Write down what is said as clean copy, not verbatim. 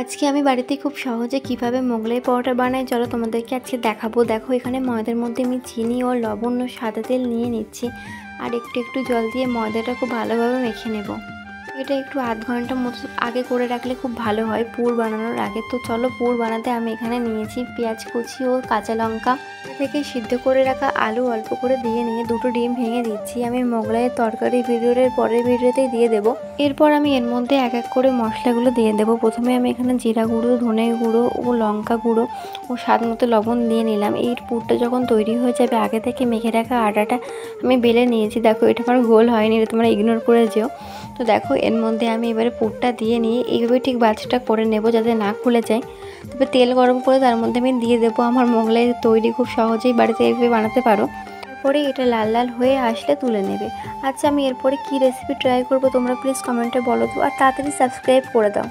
আজকে আমি বাড়িতে খুব সহজে কিভাবে মোগলাই পরোটা বানাই চলো তোমাদেরকে আজকে দেখাবো। দেখো এখানে ময়দার মধ্যে আমি চিনি ও লবণ ও সাদা তেল নিয়ে নিচ্ছি আর একটু একটু জল দিয়ে ময়দাটা খুব ভালোভাবে মেখে নেব। এটা একটু আধ ঘন্টা মতো আগে করে রাখলে খুব ভালো হয় পুর বানানোর আগে। তো চলো পুর বানাতে আমি এখানে নিয়েছি পেঁয়াজ কুচি ও কাঁচা লঙ্কা থেকে সিদ্ধ করে রাখা আলু অল্প করে দিয়ে নিয়ে দুটো ডিম ভেঙে দিচ্ছি। আমি মোগলাইয়ের তরকারি ভিডিওর পরের ভিডিওতেই দিয়ে দেবো। এরপর আমি এর মধ্যে এক এক করে মশলাগুলো দিয়ে দেবো। প্রথমে আমি এখানে জিরা গুঁড়ো, ধনে গুঁড়ো ও লঙ্কা গুঁড়ো ও স্বাদ মতো লবণ দিয়ে নিলাম। এই পুরটা যখন তৈরি হয়ে যাবে আগে থেকে মেখে রাখা আটাটা আমি বেলে নিয়েছি। দেখো এটা আমার গোল হয়নি, এটা তোমরা ইগনোর করে যেও। তো দেখো এর মধ্যে আমি এবারে পুরটা দিয়ে নিয়ে এইভাবে ঠিক বাছটা করে নেব যাতে না খুলে যায়। তবে তেল গরম করে তার মধ্যে আমি দিয়ে দেবো। আমার মোগলাই তৈরি খুব সহজেই বাড়িতে এইভাবে বানাতে পারো। এরপরে এটা লাল লাল হয়ে আসলে তুলে নেবে। আচ্ছা আমি এরপরে কি রেসিপি ট্রাই করবো তোমরা প্লিজ কমেন্টে বলো তো, আর তাড়াতাড়ি সাবস্ক্রাইব করে দাও।